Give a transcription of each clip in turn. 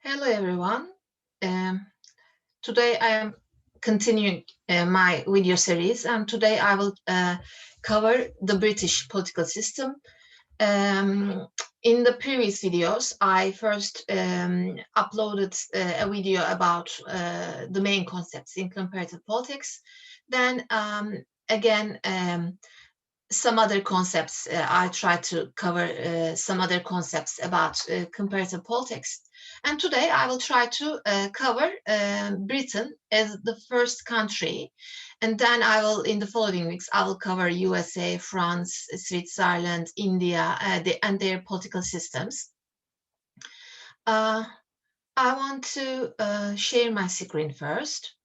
Hello everyone. Um, Today I am continuing my video series, and today I will cover the British political system. Um, in the previous videos, I first uploaded a video about the main concepts in comparative politics. Then again, some other concepts. I try to cover some other concepts about comparative politics. And today I will try to cover Britain as the first country. And then in the following weeks, I will cover USA, France, Switzerland, India, and their political systems. Uh, I want to share my screen first,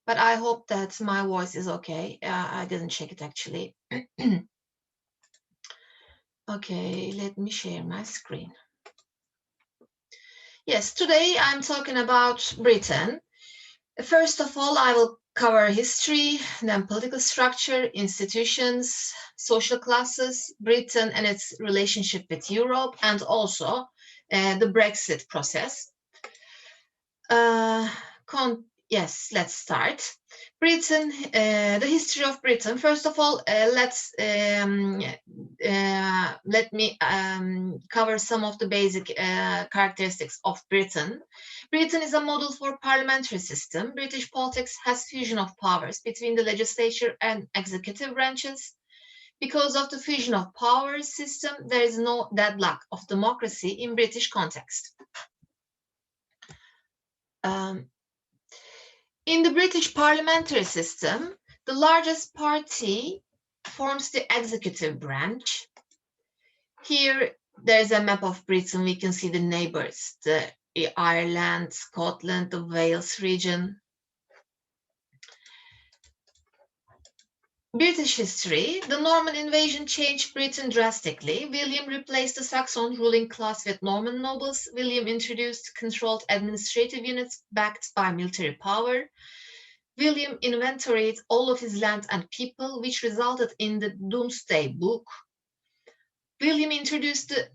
but I hope that my voice is okay. I didn't check it actually. Okay, let me share my screen. Yes, today I'm talking about Britain. First of all, I will cover history, then political structure, institutions, social classes, Britain and its relationship with Europe, and also the Brexit process. Yes, let's start. Britain, the history of Britain. First of all, let me cover some of the basic characteristics of Britain. Britain is a model for parliamentary system. British politics has fusion of powers between the legislature and executive branches. Because of the fusion of powers system, there is no deadlock of democracy in British context. In the British parliamentary system, the largest party forms the executive branch. Here, there's a map of Britain. We can see the neighbors, the Ireland, Scotland, the Wales region. British history. The Norman invasion changed Britain drastically. William replaced the Saxon ruling class with Norman nobles. William introduced controlled administrative units backed by military power. William inventoried all of his land and people, which resulted in the Domesday Book. William introduced the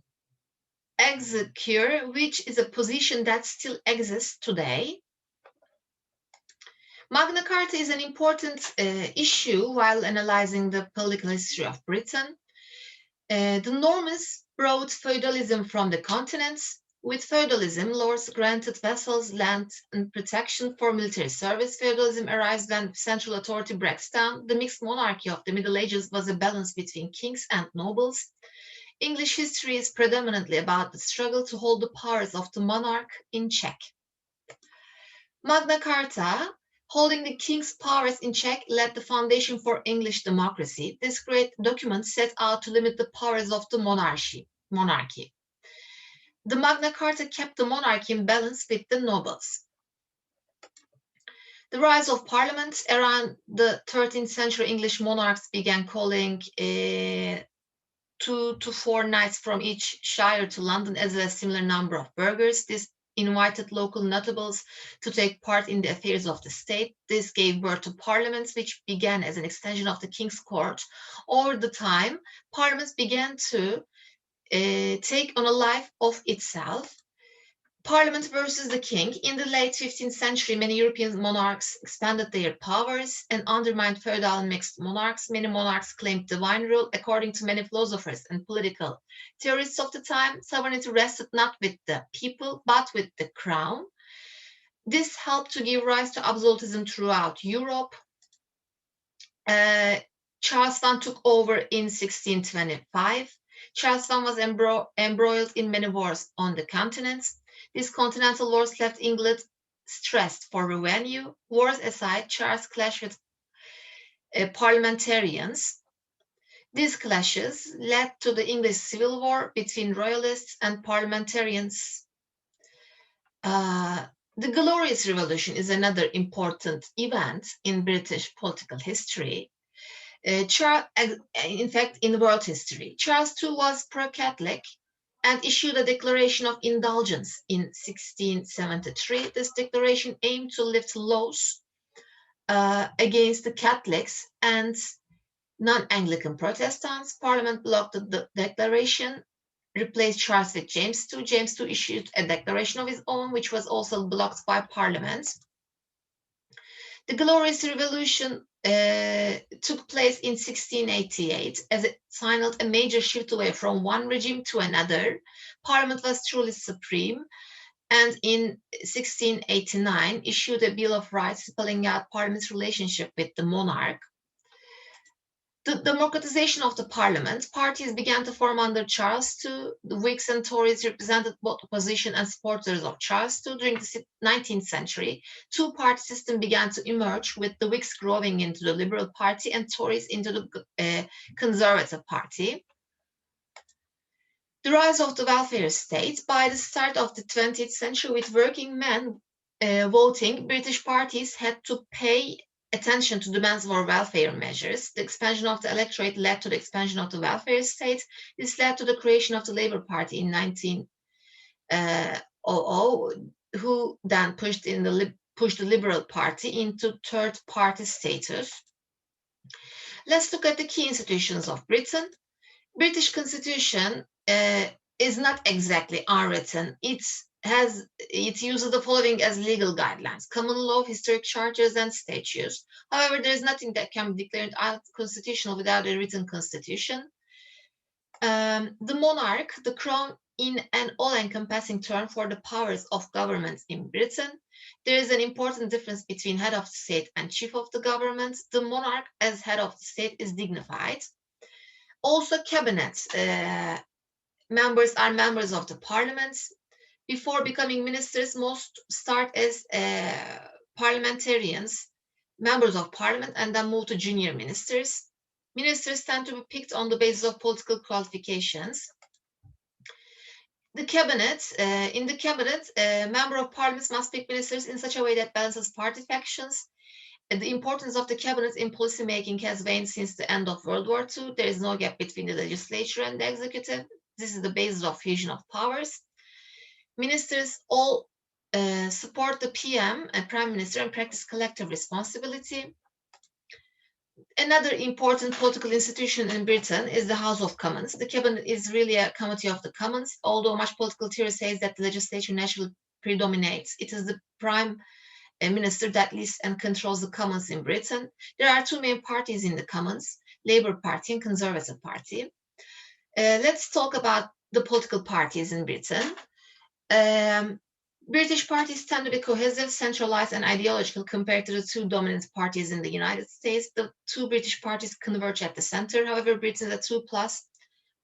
executor, which is a position that still exists today. Magna Carta is an important issue while analyzing the political history of Britain. The Normans brought feudalism from the continents. With feudalism, lords granted vassals land and protection for military service. Feudalism arrives when central authority breaks down. The mixed monarchy of the Middle Ages was a balance between kings and nobles. English history is predominantly about the struggle to hold the powers of the monarch in check. Magna Carta, holding the king's powers in check, laid the foundation for English democracy. This great document set out to limit the powers of the monarchy. The Magna Carta kept the monarchy in balance with the nobles. The rise of parliament. Around the 13th century, English monarchs began calling 2 to 4 knights from each shire to London, as well as a similar number of burghers. This invited local notables to take part in the affairs of the state. This gave birth to parliaments, which began as an extension of the king's court. Over the time, parliaments began to take on a life of itself. Parliament versus the king. In the late 15th century, many European monarchs expanded their powers and undermined feudal and mixed monarchs. Many monarchs claimed divine rule. According to many philosophers and political theorists of the time, sovereignty rested not with the people, but with the crown. This helped to give rise to absolutism throughout Europe. Charles I took over in 1625. Charles I was embroiled in many wars on the continents. These continental wars left England stressed for revenue. Wars aside, Charles clashed with parliamentarians. These clashes led to the English Civil War between royalists and parliamentarians. The Glorious Revolution is another important event in British political history. In fact, in world history. Charles II was pro-Catholic and issued a Declaration of Indulgence in 1673. This declaration aimed to lift laws against the Catholics and non-Anglican Protestants. Parliament blocked the declaration, replaced Charles with James II. James II issued a declaration of his own, which was also blocked by Parliament. The Glorious Revolution took place in 1688 as it signaled a major shift away from one regime to another. Parliament was truly supreme, and in 1689 issued a Bill of Rights spelling out Parliament's relationship with the monarch. The democratization of the parliament, parties began to form under Charles II. The Whigs and Tories represented both opposition and supporters of Charles II. During the 19th century, two-party system began to emerge, with the Whigs growing into the Liberal Party and Tories into the Conservative Party. The rise of the welfare state. By the start of the 20th century, with working men voting, British parties had to pay attention to demands for welfare measures. The expansion of the electorate led to the expansion of the welfare state. This led to the creation of the Labour Party in 1900, who then pushed the Liberal Party into third party status. Let's look at the key institutions of Britain. British Constitution is not exactly unwritten. It uses the following as legal guidelines: common law, historic charters, and statutes. However, there is nothing that can be declared unconstitutional without a written constitution. The monarch, the crown, in an all-encompassing term for the powers of government in Britain. There is an important difference between head of the state and chief of the government. The monarch, as head of the state, is dignified. Also, cabinet members are members of the parliament. Before becoming ministers, most start as parliamentarians, members of parliament, and then move to junior ministers. Ministers tend to be picked on the basis of political qualifications. The cabinet, in the cabinet, a member of parliament must pick ministers in such a way that balances party factions. The importance of the cabinet in policy making has waned since the end of World War II. There is no gap between the legislature and the executive. This is the basis of fusion of powers. Ministers all support the PM and Prime Minister and practice collective responsibility. Another important political institution in Britain is the House of Commons. The cabinet is really a committee of the Commons, although much political theory says that the legislature naturally predominates. It is the Prime Minister that leads and controls the Commons in Britain. There are two main parties in the Commons, Labour Party and Conservative Party. Let's talk about the political parties in Britain. British parties tend to be cohesive, centralized, and ideological compared to the two dominant parties in the United States. The two British parties converge at the center. However, Britain is a two-plus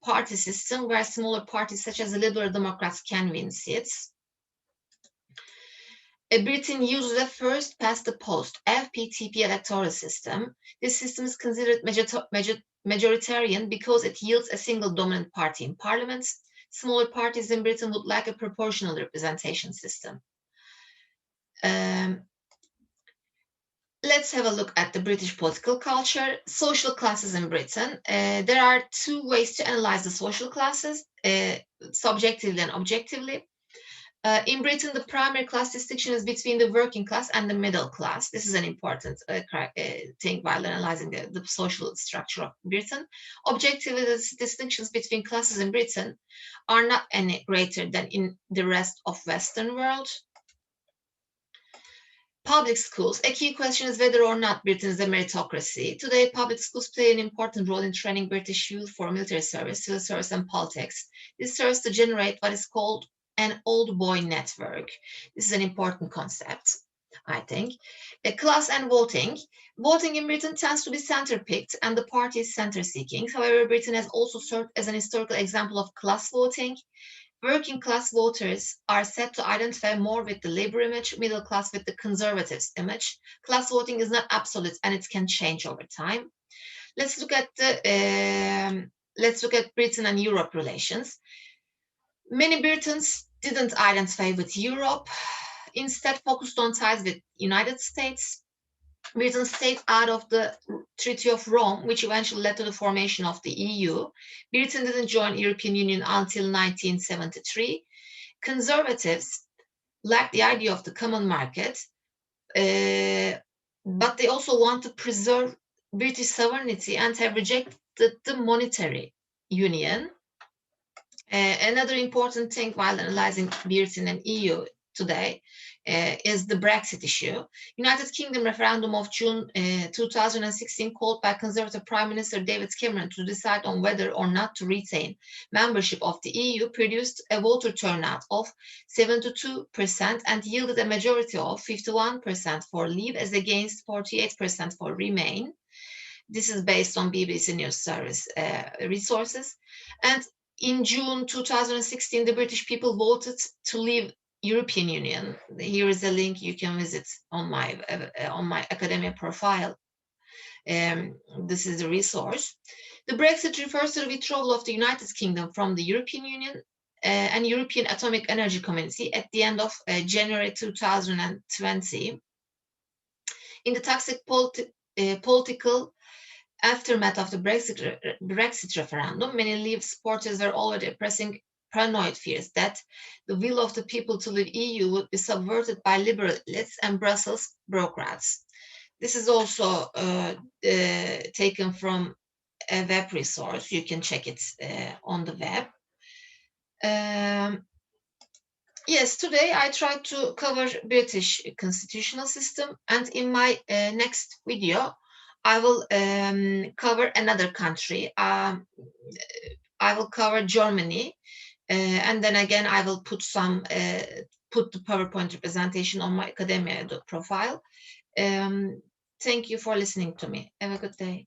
party system where smaller parties such as the Liberal Democrats can win seats. Britain uses a first-past-the-post FPTP electoral system. This system is considered majoritarian because it yields a single dominant party in parliament. Smaller parties in Britain would like a proportional representation system. Let's have a look at the British political culture. Social classes in Britain. There are two ways to analyze the social classes, subjectively and objectively. In Britain, the primary class distinction is between the working class and the middle class. This is an important thing while analyzing the social structure of Britain. Objectively, the distinctions between classes in Britain are not any greater than in the rest of Western world. Public schools. A key question is whether or not Britain is a meritocracy. Today, public schools play an important role in training British youth for military service, civil service, and politics. This serves to generate what is called an old boy network. This is an important concept, I think. Class and voting. Voting in Britain tends to be center-picked and the party is center-seeking. However, Britain has also served as an historical example of class voting. Working class voters are said to identify more with the Labour image, middle class with the Conservatives image. Class voting is not absolute and it can change over time. Let's look at Britain and Europe relations. Many Britons didn't identify with Europe, instead focused on ties with United States. Britain stayed out of the Treaty of Rome, which eventually led to the formation of the EU. Britain didn't join the European Union until 1973. Conservatives liked the idea of the common market, but they also want to preserve British sovereignty and have rejected the monetary union. Another important thing while analyzing Britain and EU today is the Brexit issue. United Kingdom referendum of June 2016 called by Conservative Prime Minister David Cameron to decide on whether or not to retain membership of the EU produced a voter turnout of 72% and yielded a majority of 51% for leave as against 48% for remain. This is based on BBC News Service resources. And in June 2016, the British people voted to leave European Union. Here is a link you can visit on my academia profile. This is the resource. The Brexit refers to the withdrawal of the United Kingdom from the European Union and European Atomic Energy Community at the end of January 2020. In the toxic political aftermath of the Brexit referendum, many Leave supporters are already expressing paranoid fears that the will of the people to leave EU would be subverted by liberal elites and Brussels bureaucrats. This is also taken from a web resource. You can check it on the web. Yes, today I tried to cover British constitutional system, and in my next video, I will cover another country. I will cover Germany, and then again I will put the PowerPoint representation on my academia profile. Thank you for listening to me. Have a good day.